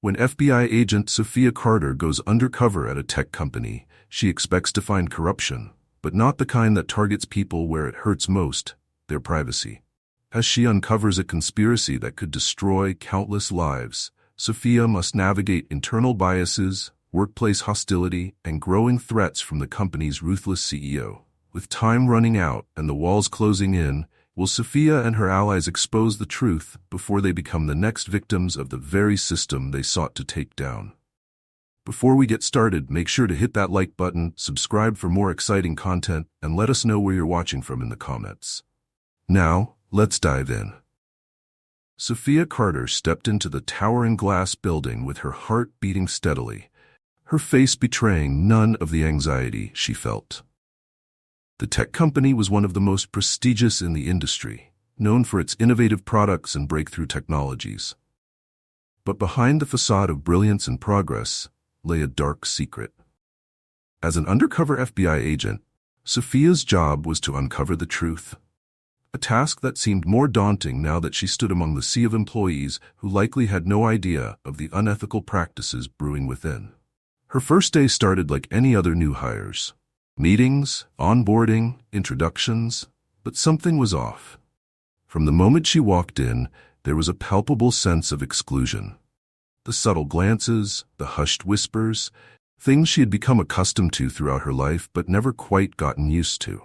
When FBI agent Sophia Carter goes undercover at a tech company, she expects to find corruption, but not the kind that targets people where it hurts most, their privacy. As she uncovers a conspiracy that could destroy countless lives, Sophia must navigate internal biases, workplace hostility, and growing threats from the company's ruthless CEO. With time running out and the walls closing in, will Sophia and her allies expose the truth before they become the next victims of the very system they sought to take down? Before we get started, make sure to hit that like button, subscribe for more exciting content, and let us know where you're watching from in the comments. Now, let's dive in. Sophia Carter stepped into the towering glass building with her heart beating steadily, her face betraying none of the anxiety she felt. The tech company was one of the most prestigious in the industry, known for its innovative products and breakthrough technologies. But behind the facade of brilliance and progress lay a dark secret. As an undercover FBI agent, Sophia's job was to uncover the truth. A task that seemed more daunting now that she stood among the sea of employees who likely had no idea of the unethical practices brewing within. Her first day started like any other new hires. Meetings, onboarding, introductions, but something was off. From the moment she walked in, there was a palpable sense of exclusion. The subtle glances, the hushed whispers, things she had become accustomed to throughout her life but never quite gotten used to.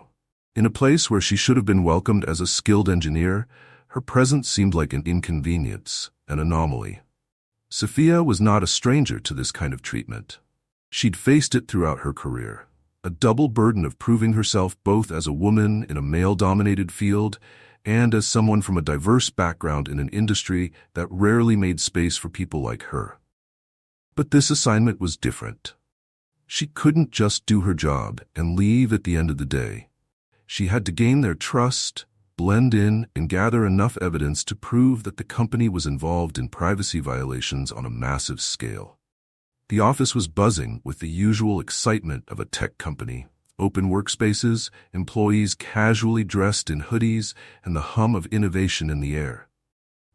In a place where she should have been welcomed as a skilled engineer, her presence seemed like an inconvenience, an anomaly. Sophia was not a stranger to this kind of treatment. She'd faced it throughout her career, a double burden of proving herself both as a woman in a male-dominated field and as someone from a diverse background in an industry that rarely made space for people like her. But this assignment was different. She couldn't just do her job and leave at the end of the day. She had to gain their trust, blend in, and gather enough evidence to prove that the company was involved in privacy violations on a massive scale. The office was buzzing with the usual excitement of a tech company. Open workspaces, employees casually dressed in hoodies, and the hum of innovation in the air.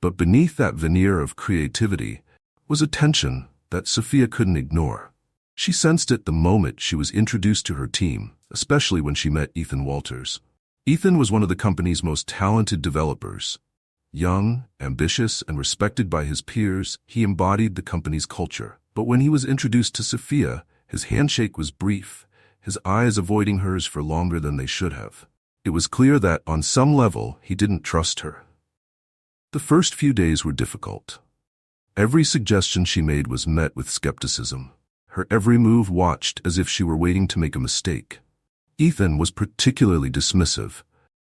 But beneath that veneer of creativity was a tension that Sophia couldn't ignore. She sensed it the moment she was introduced to her team, especially when she met Ethan Walters. Ethan was one of the company's most talented developers. Young, ambitious, and respected by his peers, he embodied the company's culture. But when he was introduced to Sophia, his handshake was brief, his eyes avoiding hers for longer than they should have. It was clear that, on some level, he didn't trust her. The first few days were difficult. Every suggestion she made was met with skepticism. Her every move watched as if she were waiting to make a mistake. Ethan was particularly dismissive.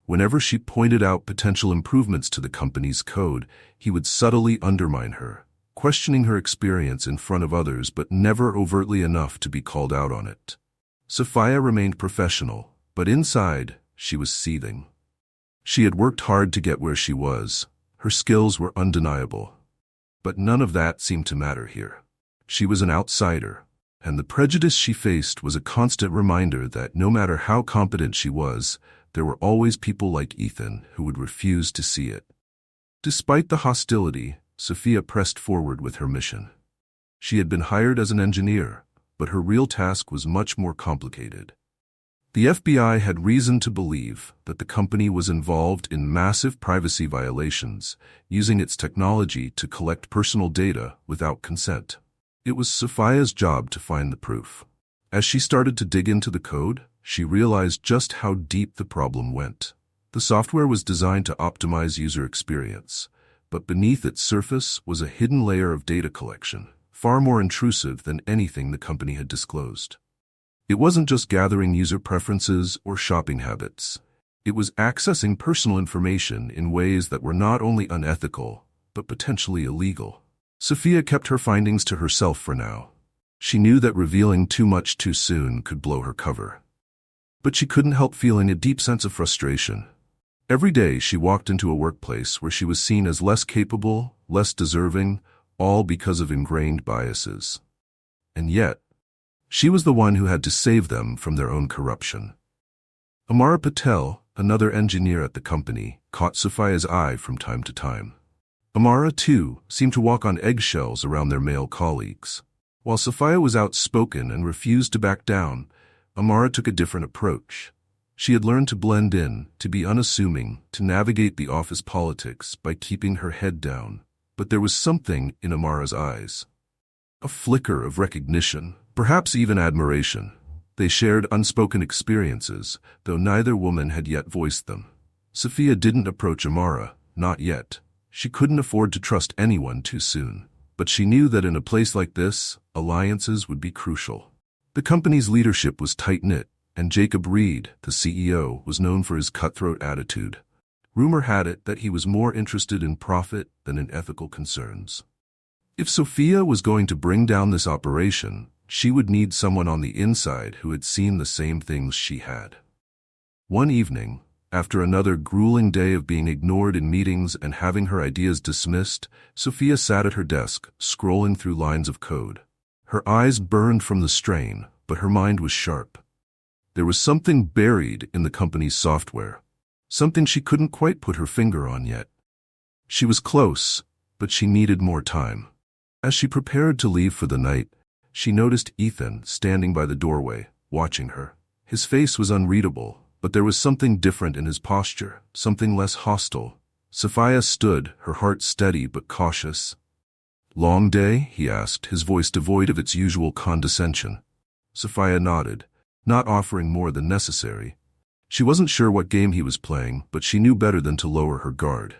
Whenever she pointed out potential improvements to the company's code, he would subtly undermine her, questioning her experience in front of others but never overtly enough to be called out on it. Sophia remained professional, but inside, she was seething. She had worked hard to get where she was. Her skills were undeniable. But none of that seemed to matter here. She was an outsider, and the prejudice she faced was a constant reminder that no matter how competent she was, there were always people like Ethan who would refuse to see it. Despite the hostility, Sophia pressed forward with her mission. She had been hired as an engineer, but her real task was much more complicated. The FBI had reason to believe that the company was involved in massive privacy violations, using its technology to collect personal data without consent. It was Sophia's job to find the proof. As she started to dig into the code, she realized just how deep the problem went. The software was designed to optimize user experience, but beneath its surface was a hidden layer of data collection, far more intrusive than anything the company had disclosed. It wasn't just gathering user preferences or shopping habits. It was accessing personal information in ways that were not only unethical, but potentially illegal. Sophia kept her findings to herself for now. She knew that revealing too much too soon could blow her cover. But she couldn't help feeling a deep sense of frustration. Every day she walked into a workplace where she was seen as less capable, less deserving, all because of ingrained biases. And yet, she was the one who had to save them from their own corruption. Amara, another engineer at the company, caught Sophia's eye from time to time. Amara, too, seemed to walk on eggshells around their male colleagues. While Sophia was outspoken and refused to back down, Amara took a different approach. She had learned to blend in, to be unassuming, to navigate the office politics by keeping her head down. But there was something in Amara's eyes. A flicker of recognition, perhaps even admiration. They shared unspoken experiences, though neither woman had yet voiced them. Sophia didn't approach Amara, not yet. She couldn't afford to trust anyone too soon. But she knew that in a place like this, alliances would be crucial. The company's leadership was tight-knit, and Jacob Reed, the CEO, was known for his cutthroat attitude. Rumor had it that he was more interested in profit than in ethical concerns. If Sophia was going to bring down this operation, she would need someone on the inside who had seen the same things she had. One evening, after another grueling day of being ignored in meetings and having her ideas dismissed, Sophia sat at her desk, scrolling through lines of code. Her eyes burned from the strain, but her mind was sharp. There was something buried in the company's software, something she couldn't quite put her finger on yet. She was close, but she needed more time. As she prepared to leave for the night, she noticed Ethan standing by the doorway, watching her. His face was unreadable, but there was something different in his posture, something less hostile. Sophia stood, her heart steady but cautious. "Long day?" he asked, his voice devoid of its usual condescension. Sophia nodded, not offering more than necessary. She wasn't sure what game he was playing, but she knew better than to lower her guard.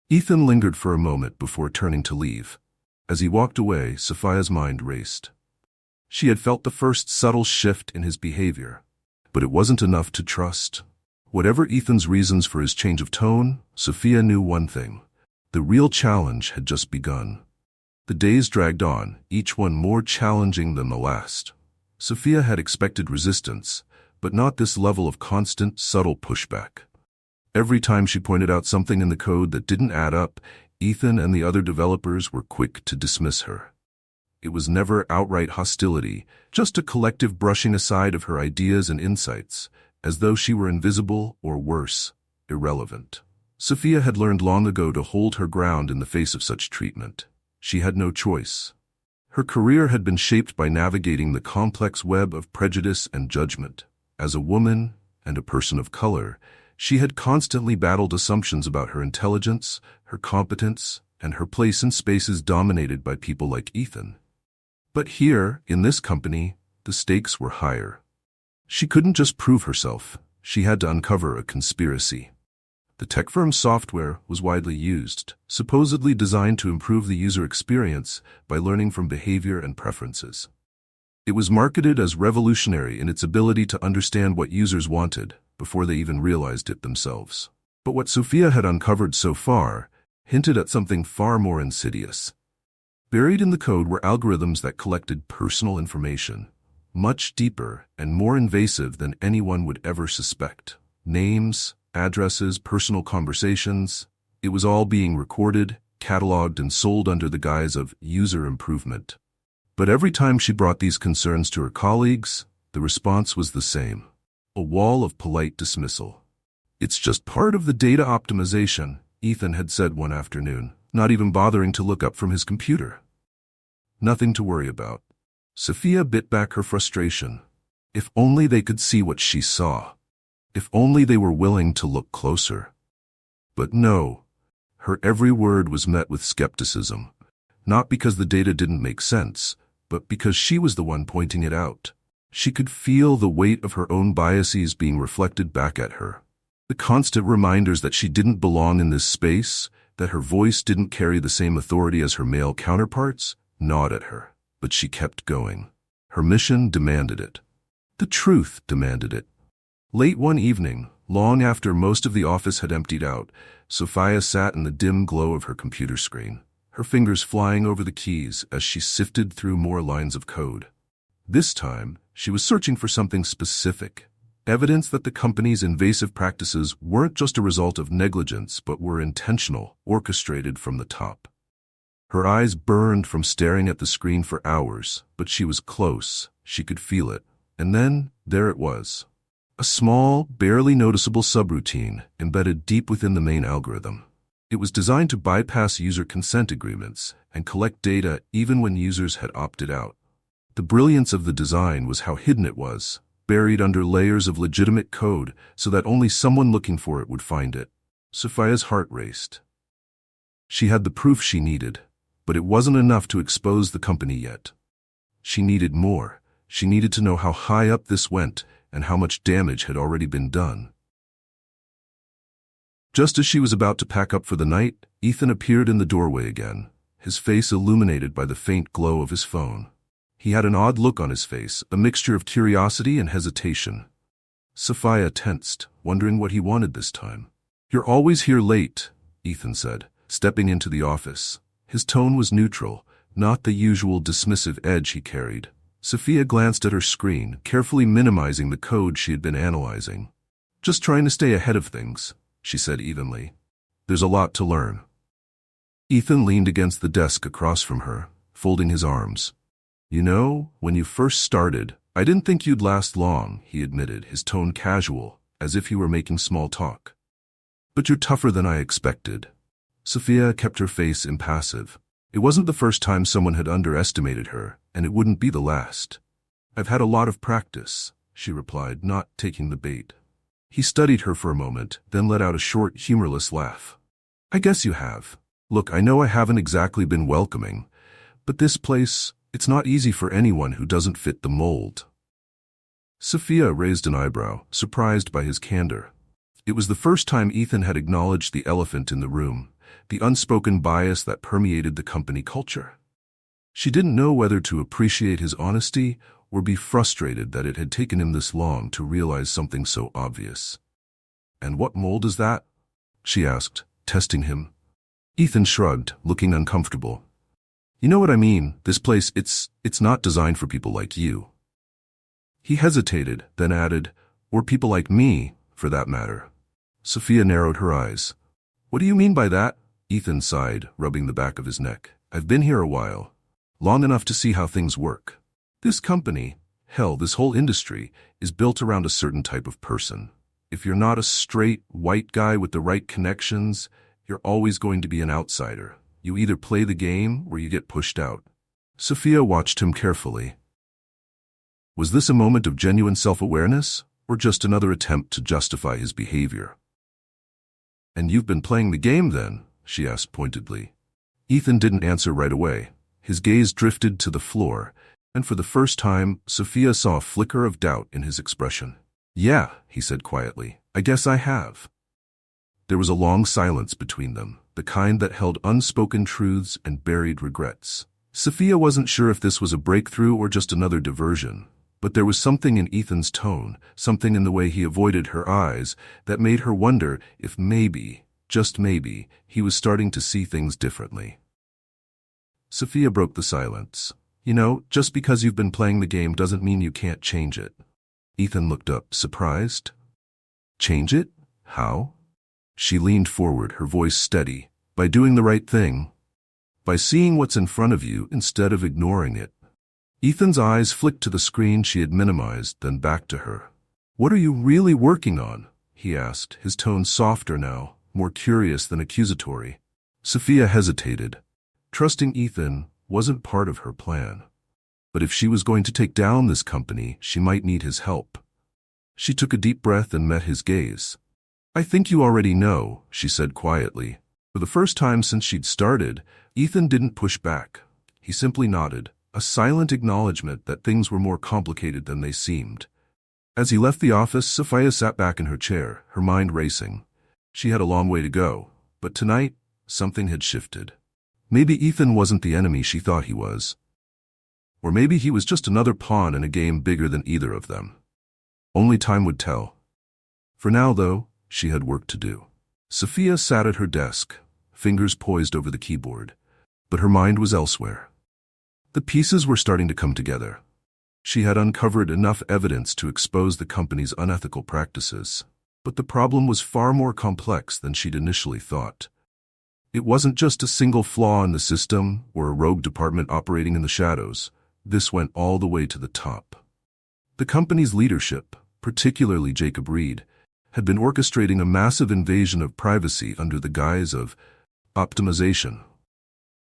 Ethan lingered for a moment before turning to leave. As he walked away, Sophia's mind raced. She had felt the first subtle shift in his behavior. But it wasn't enough to trust. Whatever Ethan's reasons for his change of tone, Sophia knew one thing. The real challenge had just begun. The days dragged on, each one more challenging than the last. Sophia had expected resistance, but not this level of constant, subtle pushback. Every time she pointed out something in the code that didn't add up, Ethan and the other developers were quick to dismiss her. It was never outright hostility, just a collective brushing aside of her ideas and insights, as though she were invisible or worse, irrelevant. Sophia had learned long ago to hold her ground in the face of such treatment. She had no choice. Her career had been shaped by navigating the complex web of prejudice and judgment. As a woman and a person of color, she had constantly battled assumptions about her intelligence, her competence, and her place in spaces dominated by people like Ethan. But here, in this company, the stakes were higher. She couldn't just prove herself, she had to uncover a conspiracy. The tech firm's software was widely used, supposedly designed to improve the user experience by learning from behavior and preferences. It was marketed as revolutionary in its ability to understand what users wanted before they even realized it themselves. But what Sophia had uncovered so far hinted at something far more insidious. Buried in the code were algorithms that collected personal information, much deeper and more invasive than anyone would ever suspect. Names, addresses, personal conversations, it was all being recorded, cataloged, and sold under the guise of user improvement. But every time she brought these concerns to her colleagues, the response was the same: a wall of polite dismissal. "It's just part of the data optimization," Ethan had said one afternoon, not even bothering to look up from his computer. Nothing to worry about. Sophia bit back her frustration. If only they could see what she saw. If only they were willing to look closer. But no. Her every word was met with skepticism. Not because the data didn't make sense, but because she was the one pointing it out. She could feel the weight of her own biases being reflected back at her. The constant reminders that she didn't belong in this space, that her voice didn't carry the same authority as her male counterparts, gnawed at her. But she kept going. Her mission demanded it. The truth demanded it. Late one evening, long after most of the office had emptied out, Sophia sat in the dim glow of her computer screen, her fingers flying over the keys as she sifted through more lines of code. This time, she was searching for something specific, evidence that the company's invasive practices weren't just a result of negligence but were intentional, orchestrated from the top. Her eyes burned from staring at the screen for hours, but she was close. She could feel it. And then, there it was. A small, barely noticeable subroutine embedded deep within the main algorithm. It was designed to bypass user consent agreements and collect data even when users had opted out. The brilliance of the design was how hidden it was, buried under layers of legitimate code so that only someone looking for it would find it. Sophia's heart raced. She had the proof she needed, but it wasn't enough to expose the company yet. She needed more. She needed to know how high up this went and how much damage had already been done. Just as she was about to pack up for the night, Ethan appeared in the doorway again, his face illuminated by the faint glow of his phone. He had an odd look on his face, a mixture of curiosity and hesitation. Sophia tensed, wondering what he wanted this time. "You're always here late," Ethan said, stepping into the office. His tone was neutral, not the usual dismissive edge he carried. Sophia glanced at her screen, carefully minimizing the code she had been analyzing. "Just trying to stay ahead of things," she said evenly. "There's a lot to learn." Ethan leaned against the desk across from her, folding his arms. "You know, when you first started, I didn't think you'd last long," he admitted, his tone casual, as if he were making small talk. "But you're tougher than I expected." Sophia kept her face impassive. It wasn't the first time someone had underestimated her, and it wouldn't be the last. "I've had a lot of practice," she replied, not taking the bait. He studied her for a moment, then let out a short, humorless laugh. "I guess you have. Look, I know I haven't exactly been welcoming, but this place, it's not easy for anyone who doesn't fit the mold." Sophia raised an eyebrow, surprised by his candor. It was the first time Ethan had acknowledged the elephant in the room, the unspoken bias that permeated the company culture. She didn't know whether to appreciate his honesty or be frustrated that it had taken him this long to realize something so obvious. "And what mold is that?" she asked, testing him. Ethan shrugged, looking uncomfortable. "You know what I mean, this place, it's not designed for people like you." He hesitated, then added, "Or people like me, for that matter." Sophia narrowed her eyes. "What do you mean by that?" Ethan sighed, rubbing the back of his neck. "I've been here a while, long enough to see how things work. This company, hell, this whole industry, is built around a certain type of person. If you're not a straight, white guy with the right connections, you're always going to be an outsider. You either play the game or you get pushed out." Sophia watched him carefully. Was this a moment of genuine self-awareness, or just another attempt to justify his behavior? "And you've been playing the game then?" she asked pointedly. Ethan didn't answer right away. His gaze drifted to the floor, and for the first time, Sophia saw a flicker of doubt in his expression. "Yeah," he said quietly, "I guess I have." There was a long silence between them, the kind that held unspoken truths and buried regrets. Sophia wasn't sure if this was a breakthrough or just another diversion, but there was something in Ethan's tone, something in the way he avoided her eyes, that made her wonder if maybe, just maybe, he was starting to see things differently. Sophia broke the silence. "You know, just because you've been playing the game doesn't mean you can't change it." Ethan looked up, surprised. "Change it? How?" She leaned forward, her voice steady. "By doing the right thing. By seeing what's in front of you instead of ignoring it." Ethan's eyes flicked to the screen she had minimized, then back to her. "What are you really working on?" he asked, his tone softer now, more curious than accusatory. Sophia hesitated. Trusting Ethan wasn't part of her plan. But if she was going to take down this company, she might need his help. She took a deep breath and met his gaze. "I think you already know," she said quietly. For the first time since she'd started, Ethan didn't push back. He simply nodded, a silent acknowledgement that things were more complicated than they seemed. As he left the office, Sophia sat back in her chair, her mind racing. She had a long way to go, but tonight, something had shifted. Maybe Ethan wasn't the enemy she thought he was. Or maybe he was just another pawn in a game bigger than either of them. Only time would tell. For now, though, she had work to do. Sophia sat at her desk, fingers poised over the keyboard, but her mind was elsewhere. The pieces were starting to come together. She had uncovered enough evidence to expose the company's unethical practices, but the problem was far more complex than she'd initially thought. It wasn't just a single flaw in the system or a rogue department operating in the shadows. This went all the way to the top. The company's leadership, particularly Jacob Reed, had been orchestrating a massive invasion of privacy under the guise of optimization.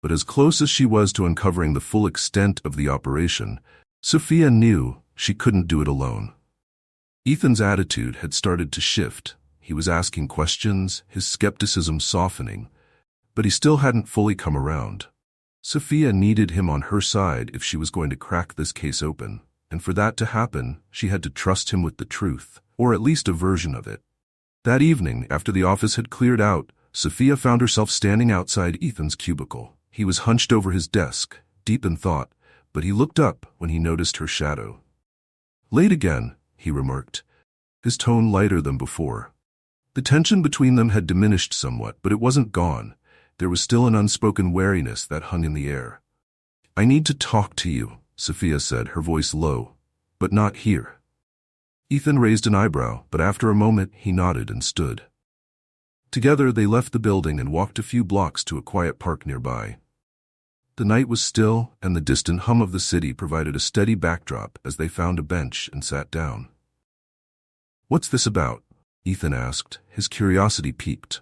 But as close as she was to uncovering the full extent of the operation, Sophia knew she couldn't do it alone. Ethan's attitude had started to shift. He was asking questions, his skepticism softening, but he still hadn't fully come around. Sophia needed him on her side if she was going to crack this case open, and for that to happen, she had to trust him with the truth, or at least a version of it. That evening, after the office had cleared out, Sophia found herself standing outside Ethan's cubicle. He was hunched over his desk, deep in thought, but he looked up when he noticed her shadow. "Late again," he remarked, his tone lighter than before. The tension between them had diminished somewhat, but it wasn't gone. There was still an unspoken wariness that hung in the air. "I need to talk to you," Sophia said, her voice low, "but not here." Ethan raised an eyebrow, but after a moment he nodded and stood. Together they left the building and walked a few blocks to a quiet park nearby. The night was still, and the distant hum of the city provided a steady backdrop as they found a bench and sat down. "What's this about?" Ethan asked, his curiosity piqued.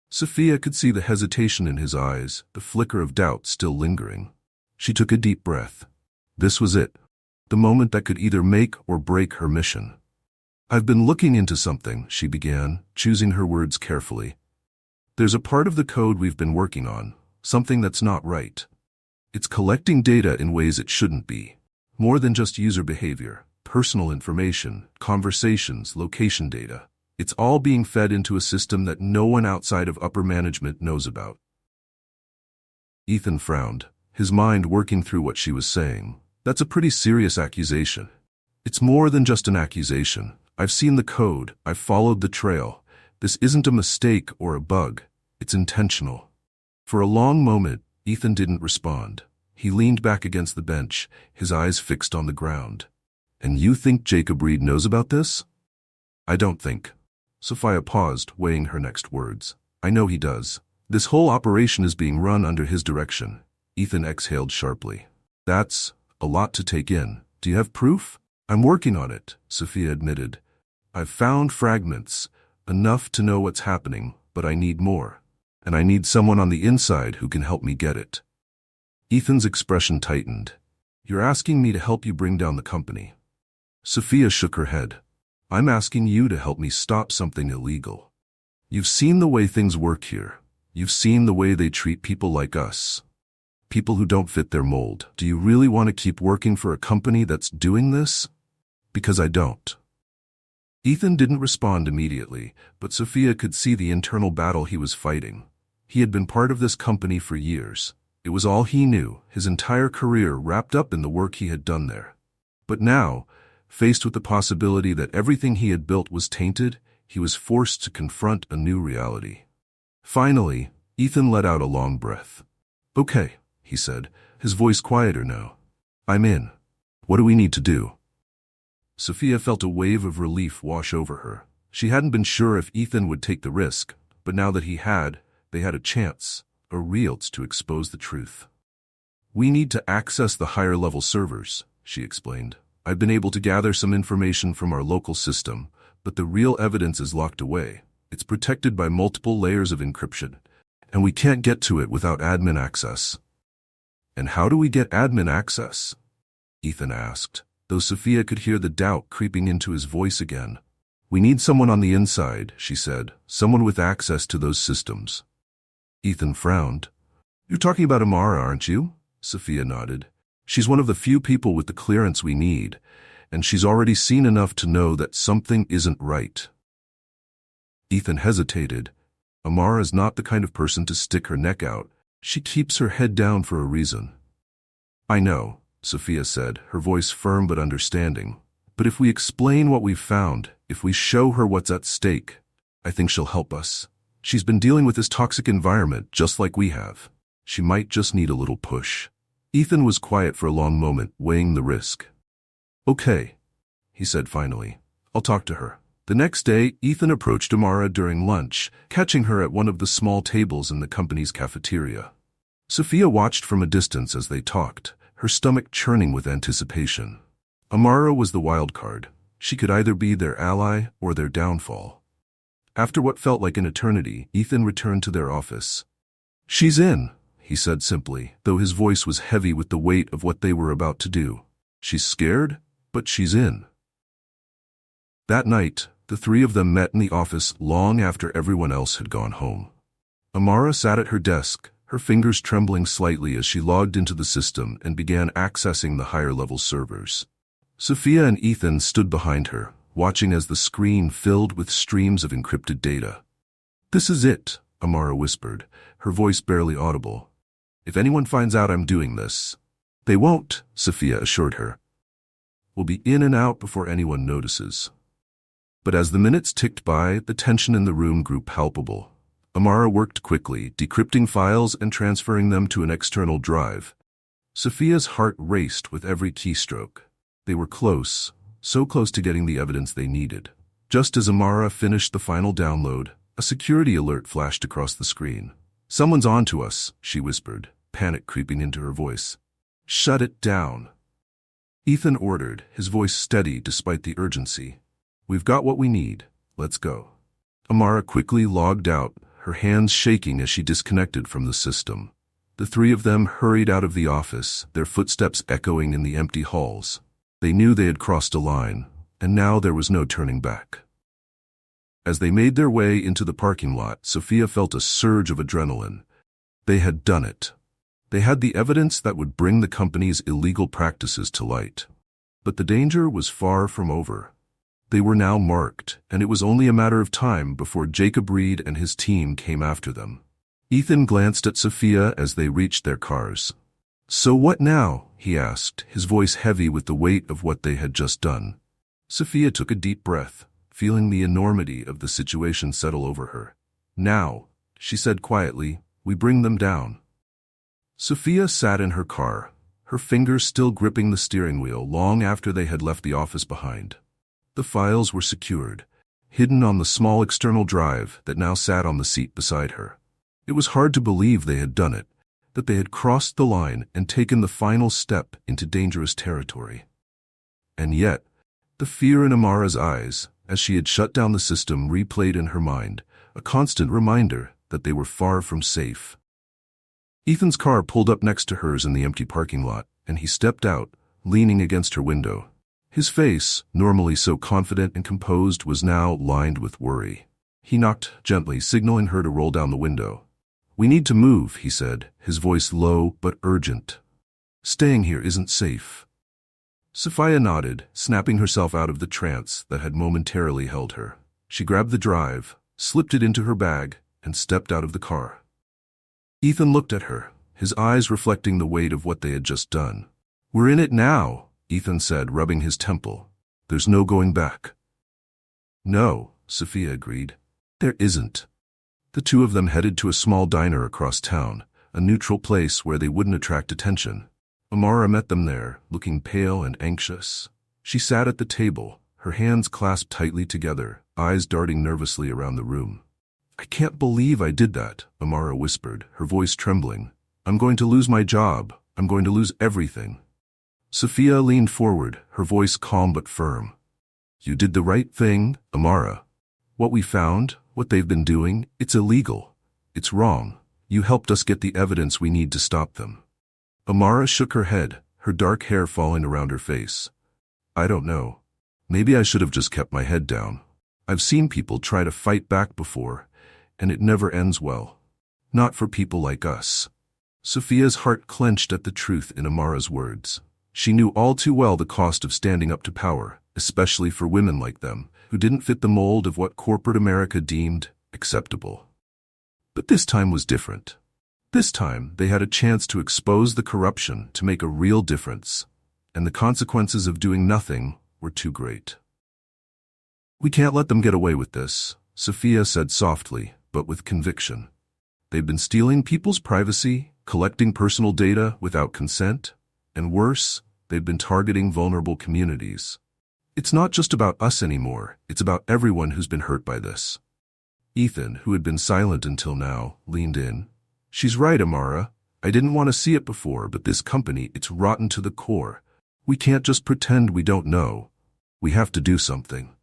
Sophia could see the hesitation in his eyes, the flicker of doubt still lingering. She took a deep breath. This was it, the moment that could either make or break her mission. "I've been looking into something," she began, choosing her words carefully. "There's a part of the code we've been working on, something that's not right. It's collecting data in ways it shouldn't be. More than just user behavior, personal information, conversations, location data. It's all being fed into a system that no one outside of upper management knows about." Ethan frowned, his mind working through what she was saying. "That's a pretty serious accusation." "It's more than just an accusation. I've seen the code, I've followed the trail. This isn't a mistake or a bug. It's intentional." For a long moment, Ethan didn't respond. He leaned back against the bench, his eyes fixed on the ground. "And you think Jacob Reed knows about this?" "I don't think." Sophia paused, weighing her next words. "I know he does. This whole operation is being run under his direction." Ethan exhaled sharply. "That's a lot to take in. Do you have proof?" "I'm working on it," Sophia admitted. "I've found fragments, enough to know what's happening, but I need more. And I need someone on the inside who can help me get it." Ethan's expression tightened. "You're asking me to help you bring down the company." Sophia shook her head. "I'm asking you to help me stop something illegal. You've seen the way things work here. You've seen the way they treat people like us. People who don't fit their mold. Do you really want to keep working for a company that's doing this? Because I don't." Ethan didn't respond immediately, but Sophia could see the internal battle he was fighting. He had been part of this company for years. It was all he knew, his entire career wrapped up in the work he had done there. But now, faced with the possibility that everything he had built was tainted, he was forced to confront a new reality. Finally, Ethan let out a long breath. "Okay," he said, his voice quieter now. "I'm in. What do we need to do?" Sophia felt a wave of relief wash over her. She hadn't been sure if Ethan would take the risk, but now that he had, they had a chance, a real to expose the truth. "We need to access the higher-level servers," she explained. "I've been able to gather some information from our local system, but the real evidence is locked away. It's protected by multiple layers of encryption, and we can't get to it without admin access." "And how do we get admin access?" Ethan asked, though Sophia could hear the doubt creeping into his voice again. "We need someone on the inside," she said, "someone with access to those systems." Ethan frowned. "You're talking about Amara, aren't you?" Sophia nodded. "She's one of the few people with the clearance we need, and she's already seen enough to know that something isn't right." Ethan hesitated. Amara's not the kind of person to stick her neck out. She keeps her head down for a reason. "I know," Sophia said, her voice firm but understanding. "But if we explain what we've found, if we show her what's at stake, I think she'll help us. She's been dealing with this toxic environment just like we have. She might just need a little push." Ethan was quiet for a long moment, weighing the risk. "Okay," he said finally. "I'll talk to her." The next day, Ethan approached Amara during lunch, catching her at one of the small tables in the company's cafeteria. Sophia watched from a distance as they talked, her stomach churning with anticipation. Amara was the wild card. She could either be their ally or their downfall. After what felt like an eternity, Ethan returned to their office. "She's in," he said simply, though his voice was heavy with the weight of what they were about to do. "She's scared, but she's in." That night, the three of them met in the office long after everyone else had gone home. Amara sat at her desk, her fingers trembling slightly as she logged into the system and began accessing the higher-level servers. Sophia and Ethan stood behind her, watching as the screen filled with streams of encrypted data. "This is it," Amara whispered, her voice barely audible. "If anyone finds out I'm doing this—" "They won't," Sophia assured her. "We'll be in and out before anyone notices." But as the minutes ticked by, the tension in the room grew palpable. Amara worked quickly, decrypting files and transferring them to an external drive. Sophia's heart raced with every keystroke. They were close, so close to getting the evidence they needed. Just as Amara finished the final download, a security alert flashed across the screen. "Someone's on to us," she whispered, panic creeping into her voice. "Shut it down." Ethan ordered, his voice steady despite the urgency. "We've got what we need. Let's go." Amara quickly logged out, her hands shaking as she disconnected from the system. The three of them hurried out of the office, their footsteps echoing in the empty halls. They knew they had crossed a line, and now there was no turning back. As they made their way into the parking lot, Sophia felt a surge of adrenaline. They had done it. They had the evidence that would bring the company's illegal practices to light. But the danger was far from over. They were now marked, and it was only a matter of time before Jacob Reed and his team came after them. Ethan glanced at Sophia as they reached their cars. "So what now?" he asked, his voice heavy with the weight of what they had just done. Sophia took a deep breath, feeling the enormity of the situation settle over her. "Now," she said quietly, "we bring them down." Sophia sat in her car, her fingers still gripping the steering wheel long after they had left the office behind. The files were secured, hidden on the small external drive that now sat on the seat beside her. It was hard to believe they had done it, that they had crossed the line and taken the final step into dangerous territory. And yet, the fear in Amara's eyes, as she had shut down the system, replayed in her mind, a constant reminder that they were far from safe. Ethan's car pulled up next to hers in the empty parking lot, and he stepped out, leaning against her window. His face, normally so confident and composed, was now lined with worry. He knocked gently, signaling her to roll down the window. "We need to move," he said, his voice low but urgent. "Staying here isn't safe." Sophia nodded, snapping herself out of the trance that had momentarily held her. She grabbed the drive, slipped it into her bag, and stepped out of the car. Ethan looked at her, his eyes reflecting the weight of what they had just done. "We're in it now," Ethan said, rubbing his temple. "There's no going back." "No," Sophia agreed. "There isn't." The two of them headed to a small diner across town, a neutral place where they wouldn't attract attention. Amara met them there, looking pale and anxious. She sat at the table, her hands clasped tightly together, eyes darting nervously around the room. "I can't believe I did that," Amara whispered, her voice trembling. "I'm going to lose my job. I'm going to lose everything." Sophia leaned forward, her voice calm but firm. "You did the right thing, Amara. What we found, what they've been doing, it's illegal. It's wrong. You helped us get the evidence we need to stop them." Amara shook her head, her dark hair falling around her face. "I don't know. Maybe I should have just kept my head down. I've seen people try to fight back before, and it never ends well. Not for people like us." Sophia's heart clenched at the truth in Amara's words. She knew all too well the cost of standing up to power, especially for women like them, who didn't fit the mold of what corporate America deemed acceptable. But this time was different. This time, they had a chance to expose the corruption, to make a real difference, and the consequences of doing nothing were too great. "We can't let them get away with this," Sophia said softly, but with conviction. "They've been stealing people's privacy, collecting personal data without consent, and worse, they've been targeting vulnerable communities. It's not just about us anymore, it's about everyone who's been hurt by this." Ethan, who had been silent until now, leaned in. "She's right, Amara. I didn't want to see it before, but this company, it's rotten to the core. We can't just pretend we don't know. We have to do something."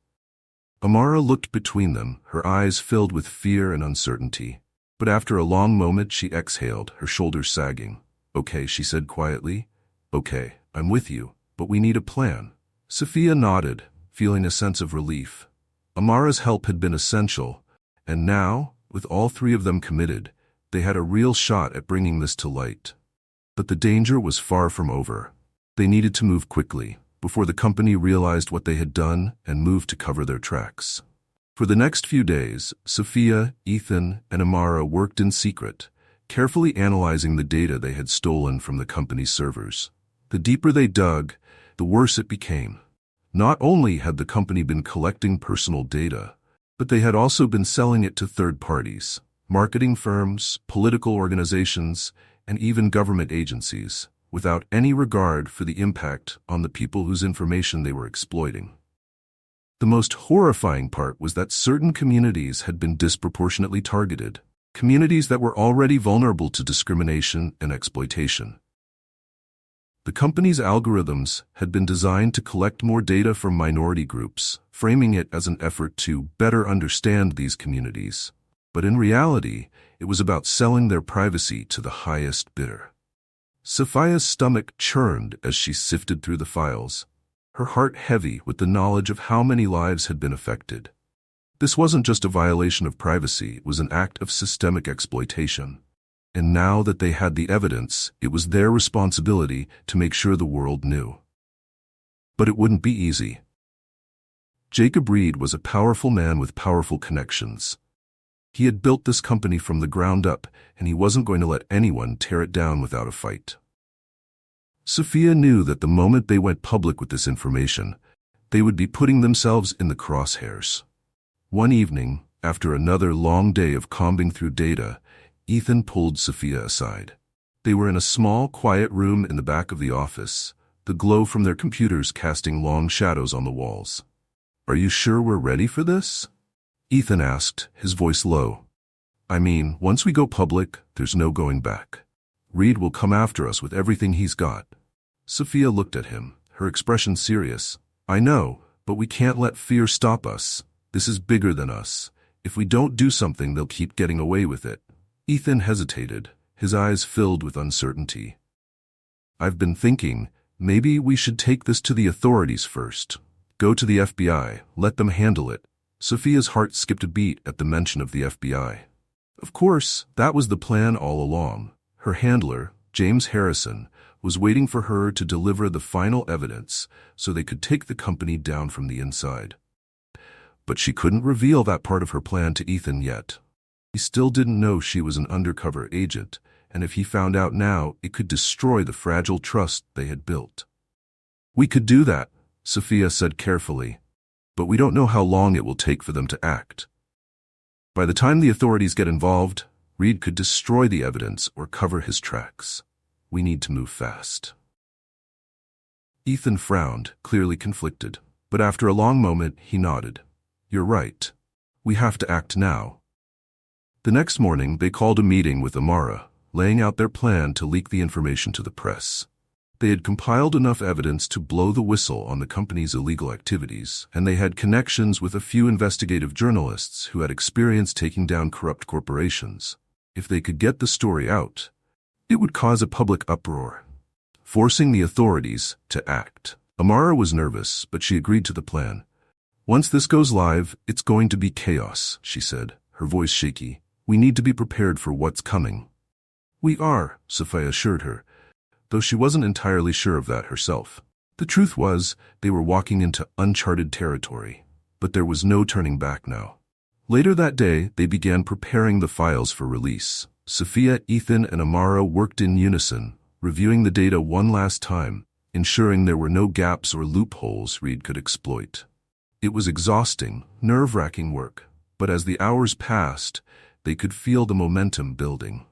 Amara looked between them, her eyes filled with fear and uncertainty. But after a long moment she exhaled, her shoulders sagging. Okay, she said quietly. Okay, I'm with you, but we need a plan. Sophia nodded, feeling a sense of relief. Amara's help had been essential, and now, with all three of them committed, they had a real shot at bringing this to light. But the danger was far from over. They needed to move quickly, before the company realized what they had done and moved to cover their tracks. For the next few days, Sophia, Ethan, and Amara worked in secret, carefully analyzing the data they had stolen from the company's servers. The deeper they dug, the worse it became. Not only had the company been collecting personal data, but they had also been selling it to third parties, marketing firms, political organizations, and even government agencies, without any regard for the impact on the people whose information they were exploiting. The most horrifying part was that certain communities had been disproportionately targeted, communities that were already vulnerable to discrimination and exploitation. The company's algorithms had been designed to collect more data from minority groups, framing it as an effort to better understand these communities. But in reality, it was about selling their privacy to the highest bidder. Sophia's stomach churned as she sifted through the files, her heart heavy with the knowledge of how many lives had been affected. This wasn't just a violation of privacy, it was an act of systemic exploitation. And now that they had the evidence, it was their responsibility to make sure the world knew. But it wouldn't be easy. Jacob Reed was a powerful man with powerful connections. He had built this company from the ground up, and he wasn't going to let anyone tear it down without a fight. Sophia knew that the moment they went public with this information, they would be putting themselves in the crosshairs. One evening, after another long day of combing through data, Ethan pulled Sophia aside. They were in a small, quiet room in the back of the office, the glow from their computers casting long shadows on the walls. "Are you sure we're ready for this?" Ethan asked, his voice low. "I mean, once we go public, there's no going back. Reed will come after us with everything he's got." Sophia looked at him, her expression serious. "I know, but we can't let fear stop us. This is bigger than us. If we don't do something, they'll keep getting away with it." Ethan hesitated, his eyes filled with uncertainty. "I've been thinking, maybe we should take this to the authorities first. Go to the FBI, let them handle it." Sophia's heart skipped a beat at the mention of the FBI. Of course, that was the plan all along. Her handler, James Harrison, was waiting for her to deliver the final evidence so they could take the company down from the inside. But she couldn't reveal that part of her plan to Ethan yet. He still didn't know she was an undercover agent, and if he found out now, it could destroy the fragile trust they had built. "We could do that," Sophia said carefully, "but we don't know how long it will take for them to act. By the time the authorities get involved, Reed could destroy the evidence or cover his tracks. We need to move fast." Ethan frowned, clearly conflicted, but after a long moment, he nodded. "You're right. We have to act now." The next morning, they called a meeting with Amara, laying out their plan to leak the information to the press. They had compiled enough evidence to blow the whistle on the company's illegal activities, and they had connections with a few investigative journalists who had experience taking down corrupt corporations. If they could get the story out, it would cause a public uproar, forcing the authorities to act. Amara was nervous, but she agreed to the plan. "Once this goes live, it's going to be chaos," she said, her voice shaky. "We need to be prepared for what's coming." "We are," Sophia assured her, though she wasn't entirely sure of that herself. The truth was, they were walking into uncharted territory, but there was no turning back now. Later that day, they began preparing the files for release. Sophia, Ethan, and Amara worked in unison, reviewing the data one last time, ensuring there were no gaps or loopholes Reed could exploit. It was exhausting, nerve-wracking work, but as the hours passed, they could feel the momentum building.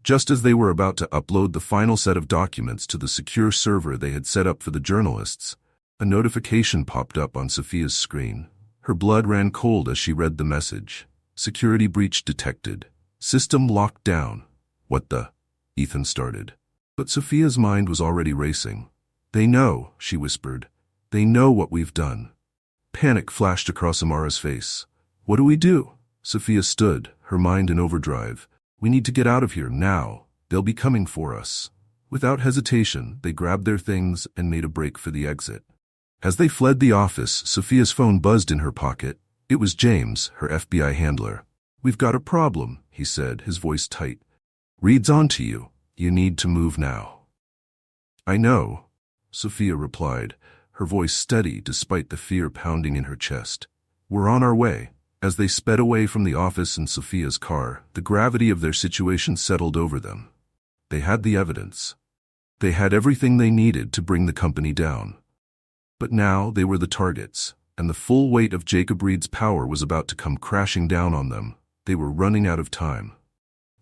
Just as they were about to upload the final set of documents to the secure server they had set up for the journalists, a notification popped up on Sophia's screen. Her blood ran cold as she read the message. "Security breach detected. System locked down." "What the?" Ethan started. But Sophia's mind was already racing. "They know," she whispered. "They know what we've done." Panic flashed across Amara's face. "What do we do?" Sophia stood, her mind in overdrive. We need to get out of here now. They'll be coming for us. Without hesitation, they grabbed their things and made a break for the exit. As they fled the office, Sophia's phone buzzed in her pocket. It was James, her FBI handler. "We've got a problem," he said, his voice tight. "Reed's on to you. You need to move now." "I know," Sophia replied, her voice steady despite the fear pounding in her chest. "We're on our way." As they sped away from the office in Sophia's car, the gravity of their situation settled over them. They had the evidence. They had everything they needed to bring the company down. But now they were the targets, and the full weight of Jacob Reed's power was about to come crashing down on them. They were running out of time.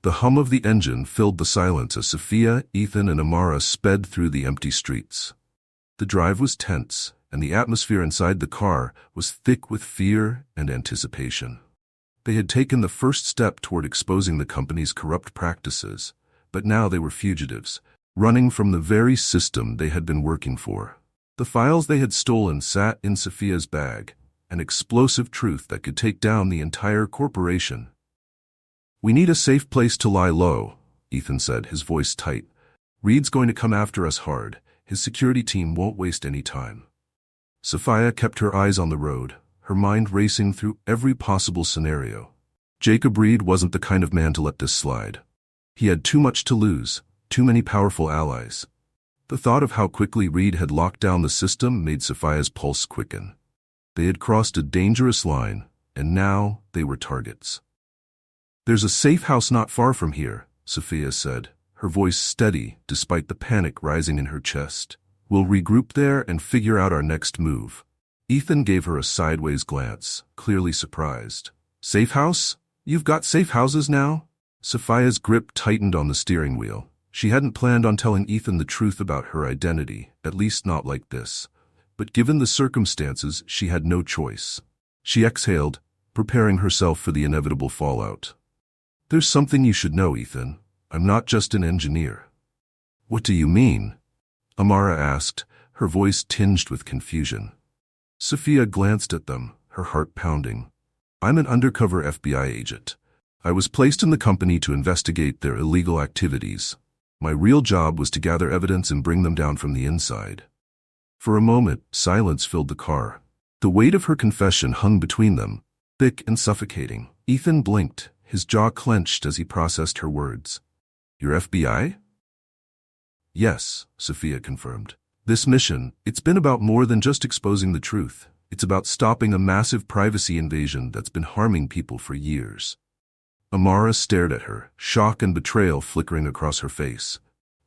The hum of the engine filled the silence as Sophia, Ethan, and Amara sped through the empty streets. The drive was tense, and the atmosphere inside the car was thick with fear and anticipation. They had taken the first step toward exposing the company's corrupt practices, but now they were fugitives, running from the very system they had been working for. The files they had stolen sat in Sophia's bag, an explosive truth that could take down the entire corporation. "We need a safe place to lie low," Ethan said, his voice tight. "Reed's going to come after us hard. His security team won't waste any time." Sophia kept her eyes on the road, her mind racing through every possible scenario. Jacob Reed wasn't the kind of man to let this slide. He had too much to lose, too many powerful allies. The thought of how quickly Reed had locked down the system made Sophia's pulse quicken. They had crossed a dangerous line, and now they were targets. "There's a safe house not far from here," Sophia said, her voice steady despite the panic rising in her chest. "We'll regroup there and figure out our next move." Ethan gave her a sideways glance, clearly surprised. "Safe house? You've got safe houses now?" Sophia's grip tightened on the steering wheel. She hadn't planned on telling Ethan the truth about her identity, at least not like this. But given the circumstances, she had no choice. She exhaled, preparing herself for the inevitable fallout. "There's something you should know, Ethan. I'm not just an engineer." "What do you mean?" Amara asked, her voice tinged with confusion. Sophia glanced at them, her heart pounding. "I'm an undercover FBI agent. I was placed in the company to investigate their illegal activities. My real job was to gather evidence and bring them down from the inside." For a moment, silence filled the car. The weight of her confession hung between them, thick and suffocating. Ethan blinked, his jaw clenched as he processed her words. "Your FBI?" "Yes," Sophia confirmed. "This mission, it's been about more than just exposing the truth. It's about stopping a massive privacy invasion that's been harming people for years." Amara stared at her, shock and betrayal flickering across her face.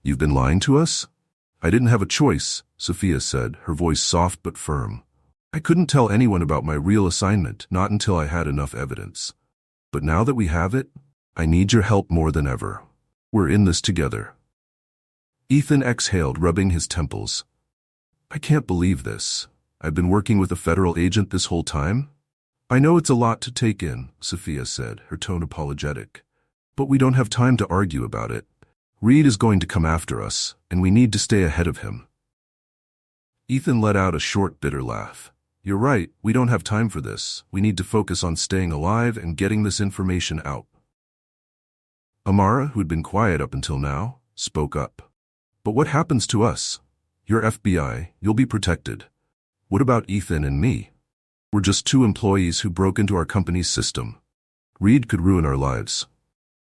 "You've been lying to us?" "I didn't have a choice," Sophia said, her voice soft but firm. "I couldn't tell anyone about my real assignment, not until I had enough evidence. But now that we have it, I need your help more than ever. We're in this together." Ethan exhaled, rubbing his temples. "I can't believe this. I've been working with a federal agent this whole time?" "I know it's a lot to take in," Sophia said, her tone apologetic. "But we don't have time to argue about it. Reed is going to come after us, and we need to stay ahead of him." Ethan let out a short, bitter laugh. "You're right, we don't have time for this. We need to focus on staying alive and getting this information out." Amara, who had been quiet up until now, spoke up. "But what happens to us? You're FBI, you'll be protected. What about Ethan and me? We're just two employees who broke into our company's system. Reed could ruin our lives."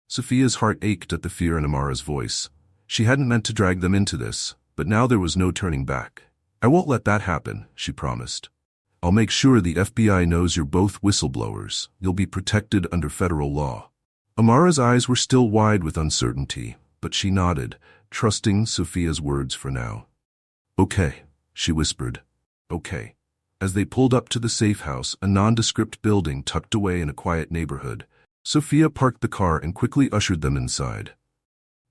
Sophia's heart ached at the fear in Amara's voice. She hadn't meant to drag them into this, but now there was no turning back. "I won't let that happen," she promised. "I'll make sure the FBI knows you're both whistleblowers. You'll be protected under federal law." Amara's eyes were still wide with uncertainty, but she nodded, trusting Sophia's words for now. "Okay," she whispered. "Okay." As they pulled up to the safe house, a nondescript building tucked away in a quiet neighborhood, Sophia parked the car and quickly ushered them inside.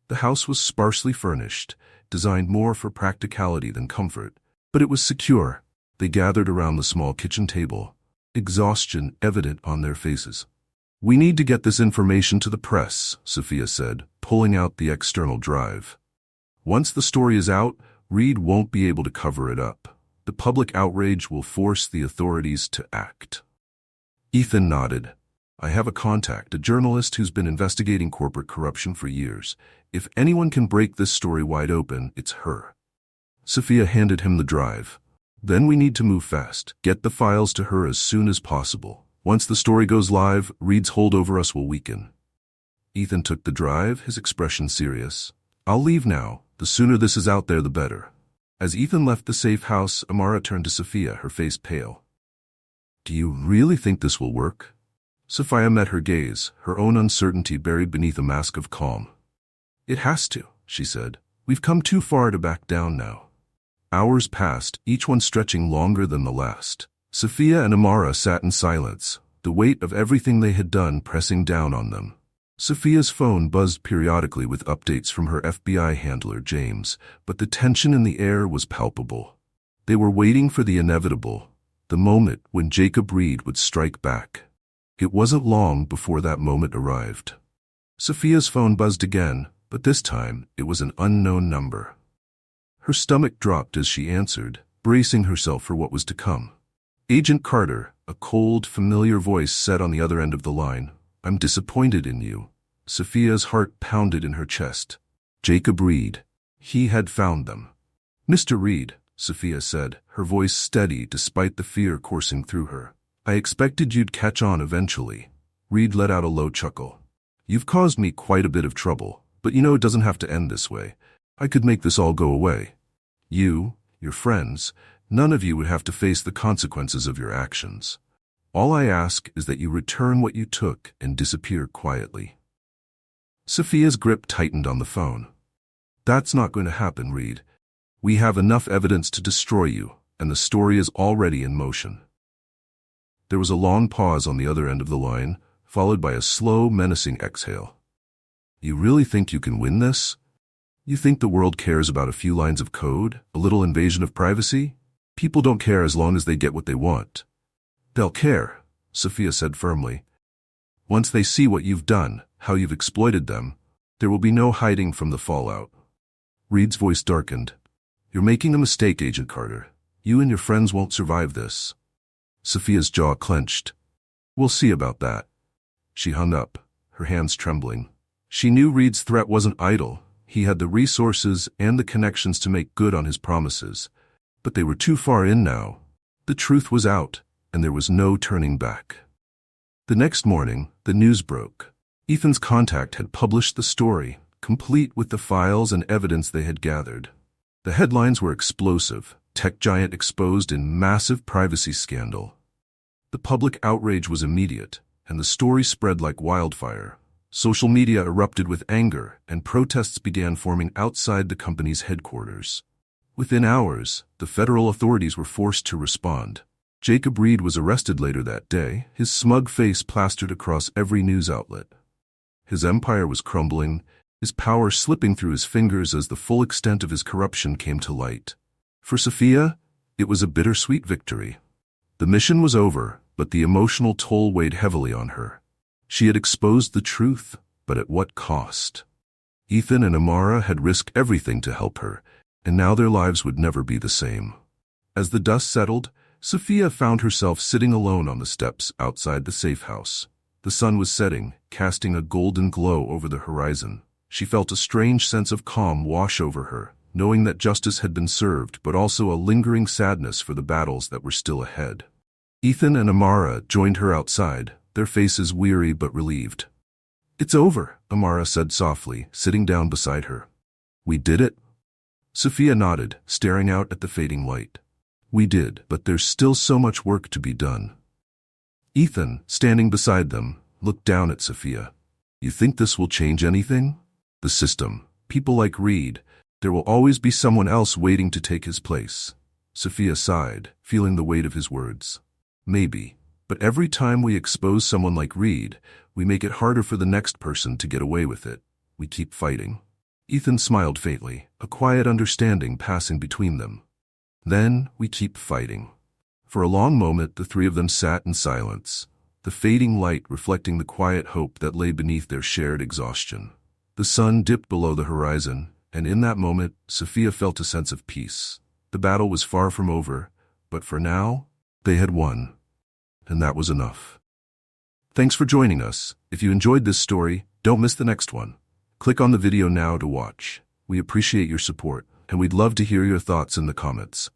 The house was sparsely furnished, designed more for practicality than comfort, but it was secure. They gathered around the small kitchen table, exhaustion evident on their faces. "We need to get this information to the press," Sophia said, pulling out the external drive. "Once the story is out, Reed won't be able to cover it up. The public outrage will force the authorities to act." Ethan nodded. I have a contact, a journalist who's been investigating corporate corruption for years. If anyone can break this story wide open, it's her. Sophia handed him the drive. Then we need to move fast. Get the files to her as soon as possible. Once the story goes live, Reed's hold over us will weaken. Ethan took the drive, his expression serious. I'll leave now. The sooner this is out there, the better. As Ethan left the safe house, Amara turned to Sophia, her face pale. Do you really think this will work? Sophia met her gaze, her own uncertainty buried beneath a mask of calm. It has to, she said. We've come too far to back down now. Hours passed, each one stretching longer than the last. Sophia and Amara sat in silence, the weight of everything they had done pressing down on them. Sophia's phone buzzed periodically with updates from her FBI handler, James, but the tension in the air was palpable. They were waiting for the inevitable, the moment when Jacob Reed would strike back. It wasn't long before that moment arrived. Sophia's phone buzzed again, but this time it was an unknown number. Her stomach dropped as she answered, bracing herself for what was to come. Agent Carter, a cold, familiar voice said on the other end of the line. I'm disappointed in you. Sophia's heart pounded in her chest. Jacob Reed. He had found them. Mr. Reed, Sophia said, her voice steady despite the fear coursing through her. I expected you'd catch on eventually. Reed let out a low chuckle. You've caused me quite a bit of trouble, but you know it doesn't have to end this way. I could make this all go away. You, your friends, none of you would have to face the consequences of your actions. All I ask is that you return what you took and disappear quietly. Sophia's grip tightened on the phone. That's not going to happen, Reed. We have enough evidence to destroy you, and the story is already in motion. There was a long pause on the other end of the line, followed by a slow, menacing exhale. You really think you can win this? You think the world cares about a few lines of code, a little invasion of privacy? People don't care as long as they get what they want. They'll care, Sophia said firmly. Once they see what you've done, how you've exploited them, there will be no hiding from the fallout. Reed's voice darkened. You're making a mistake, Agent Carter. You and your friends won't survive this. Sophia's jaw clenched. We'll see about that. She hung up, her hands trembling. She knew Reed's threat wasn't idle. He had the resources and the connections to make good on his promises. But they were too far in now. The truth was out, and there was no turning back. The next morning, the news broke. Ethan's contact had published the story, complete with the files and evidence they had gathered. The headlines were explosive, tech giant exposed in massive privacy scandal. The public outrage was immediate, and the story spread like wildfire. Social media erupted with anger, and protests began forming outside the company's headquarters. Within hours, the federal authorities were forced to respond. Jacob Reed was arrested later that day, his smug face plastered across every news outlet. His empire was crumbling, his power slipping through his fingers as the full extent of his corruption came to light. For Sophia, it was a bittersweet victory. The mission was over, but the emotional toll weighed heavily on her. She had exposed the truth, but at what cost? Ethan and Amara had risked everything to help her, and now their lives would never be the same. As the dust settled, Sophia found herself sitting alone on the steps outside the safe house. The sun was setting, casting a golden glow over the horizon. She felt a strange sense of calm wash over her, knowing that justice had been served, but also a lingering sadness for the battles that were still ahead. Ethan and Amara joined her outside, their faces weary but relieved. It's over, Amara said softly, sitting down beside her. We did it? Sophia nodded, staring out at the fading light. We did, but there's still so much work to be done. Ethan, standing beside them, looked down at Sophia. You think this will change anything? The system, people like Reed, there will always be someone else waiting to take his place. Sophia sighed, feeling the weight of his words. Maybe, but every time we expose someone like Reed, we make it harder for the next person to get away with it. We keep fighting. Ethan smiled faintly, a quiet understanding passing between them. Then we keep fighting. For a long moment, the three of them sat in silence, the fading light reflecting the quiet hope that lay beneath their shared exhaustion. The sun dipped below the horizon, and in that moment, Sophia felt a sense of peace. The battle was far from over, but for now, they had won. And that was enough. Thanks for joining us. If you enjoyed this story, don't miss the next one. Click on the video now to watch. We appreciate your support, and we'd love to hear your thoughts in the comments.